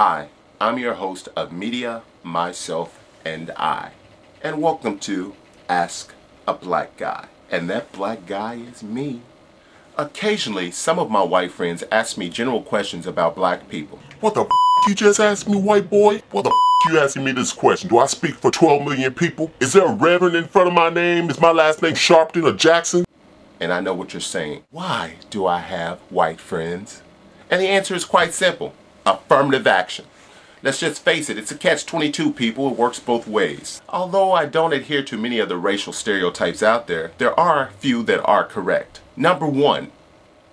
Hi, I'm your host of Media, Myself, and I. And welcome to Ask a Black Guy. And that black guy is me. Occasionally, some of my white friends ask me general questions about black people. What the f*** you just asked me, white boy? What the f*** you asking me this question? Do I speak for 12 million people? Is there a reverend in front of my name? Is my last name Sharpton or Jackson? And I know what you're saying. Why do I have white friends? And the answer is quite simple. Affirmative action. Let's just face it, it's a catch-22, people. It works both ways. Although I don't adhere to many of the racial stereotypes out there, there are a few that are correct. Number 1,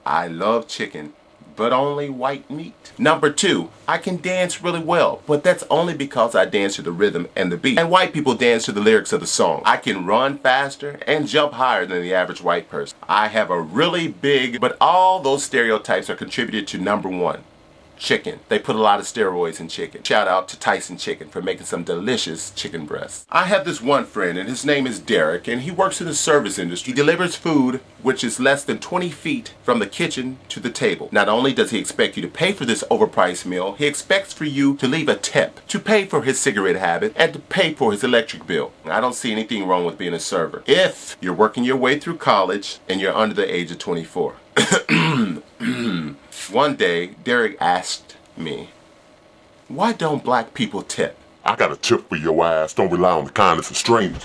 I love chicken, but only white meat. Number 2, I can dance really well, but that's only because I dance to the rhythm and the beat. And white people dance to the lyrics of the song. I can run faster and jump higher than the average white person. I have a really big, but all those stereotypes are contributed to number 1. Chicken. They put a lot of steroids in chicken. Shout out to Tyson Chicken for making some delicious chicken breasts. I have this one friend and his name is Derek, and he works in the service industry. He delivers food which is less than 20 feet from the kitchen to the table. Not only does he expect you to pay for this overpriced meal, he expects for you to leave a tip, to pay for his cigarette habit, and to pay for his electric bill. I don't see anything wrong with being a server if you're working your way through college and you're under the age of 24. One day, Derek asked me, why don't black people tip? I got a tip for your ass. Don't rely on the kindness of strangers.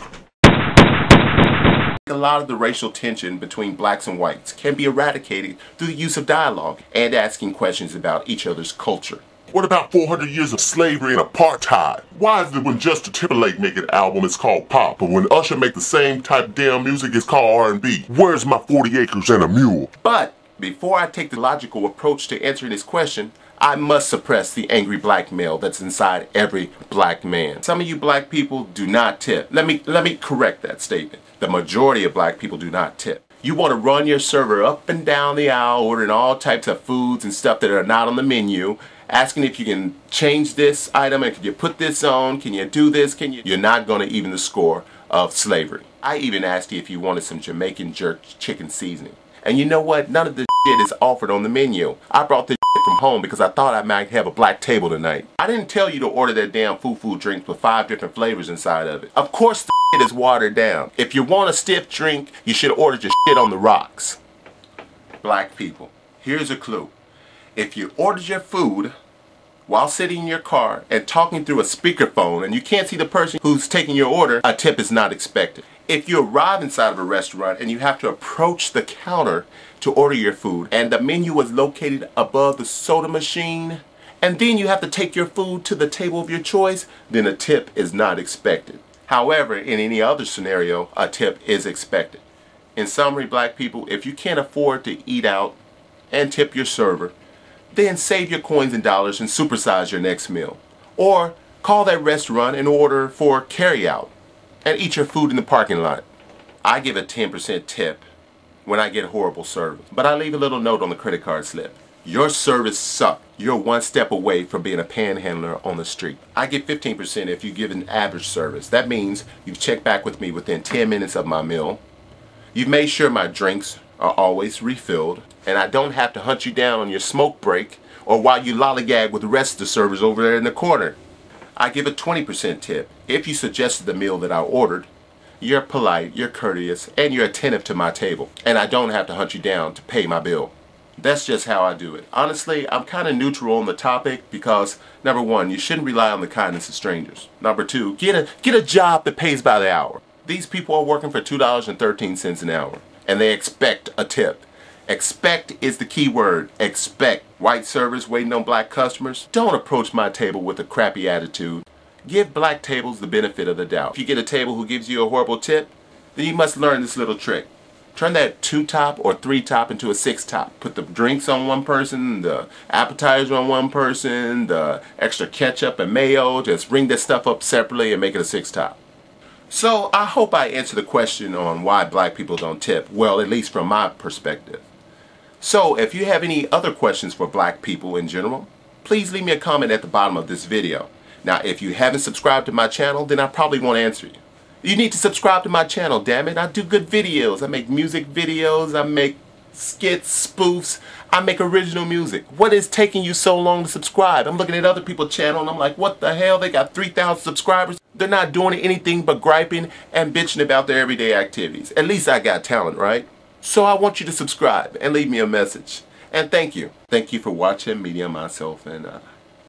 A lot of the racial tension between blacks and whites can be eradicated through the use of dialogue and asking questions about each other's culture. What about 400 years of slavery and apartheid? Why is it when Justin Timberlake make an album it's called pop, but when Usher make the same type of damn music it's called R&B? Where's my 40 acres and a mule? But before I take the logical approach to answering this question, I must suppress the angry black male that's inside every black man. Some of you black people do not tip. Let me correct that statement. The majority of black people do not tip. You want to run your server up and down the aisle ordering all types of foods and stuff that are not on the menu, asking if you can change this item and can you put this on, can you do this, can you? You're not going to even the score of slavery. I even asked you if you wanted some Jamaican jerk chicken seasoning. And you know what? None of the shit is offered on the menu. I brought this shit from home because I thought I might have a black table tonight. I didn't tell you to order that damn foo-foo drink with 5 different flavors inside of it. Of course the shit is watered down. If you want a stiff drink, you should order your shit on the rocks. Black people, here's a clue. If you ordered your food while sitting in your car and talking through a speakerphone and you can't see the person who's taking your order, a tip is not expected. If you arrive inside of a restaurant and you have to approach the counter to order your food and the menu is located above the soda machine and then you have to take your food to the table of your choice, then a tip is not expected. However, in any other scenario, a tip is expected. In summary, black people, if you can't afford to eat out and tip your server, then save your coins and dollars and supersize your next meal. Or call that restaurant and order for carry-out and eat your food in the parking lot. I give a 10% tip when I get horrible service, but I leave a little note on the credit card slip. Your service sucked. You're one step away from being a panhandler on the street. I get 15% if you give an average service. That means you've checked back with me within 10 minutes of my meal. You've made sure my drinks are always refilled, and I don't have to hunt you down on your smoke break or while you lollygag with the rest of the servers over there in the corner. I give a 20% tip if you suggested the meal that I ordered. You're polite, you're courteous, and you're attentive to my table, and I don't have to hunt you down to pay my bill. That's just how I do it. Honestly, I'm kind of neutral on the topic because, number 1, you shouldn't rely on the kindness of strangers. Number 2, get a job that pays by the hour. These people are working for $2.13 an hour, and they expect a tip. Expect is the key word. Expect. White servers waiting on black customers, don't approach my table with a crappy attitude. Give black tables the benefit of the doubt. If you get a table who gives you a horrible tip, then you must learn this little trick. Turn that 2-top or 3-top into a 6-top. Put the drinks on one person, the appetizers on one person, the extra ketchup and mayo. Just ring this stuff up separately and make it a 6-top. So I hope I answered the question on why black people don't tip. Well, at least from my perspective. So if you have any other questions for black people in general, please leave me a comment at the bottom of this video. Now, if you haven't subscribed to my channel, then I probably won't answer you. You need to subscribe to my channel, damn it. I do good videos. I make music videos. I make skits, spoofs. I make original music. What is taking you so long to subscribe? I'm looking at other people's channel and I'm like, what the hell? They got 3,000 subscribers. They're not doing anything but griping and bitching about their everyday activities. At least I got talent, right? So I want you to subscribe and leave me a message. And thank you. Thank you for watching Media Myself, and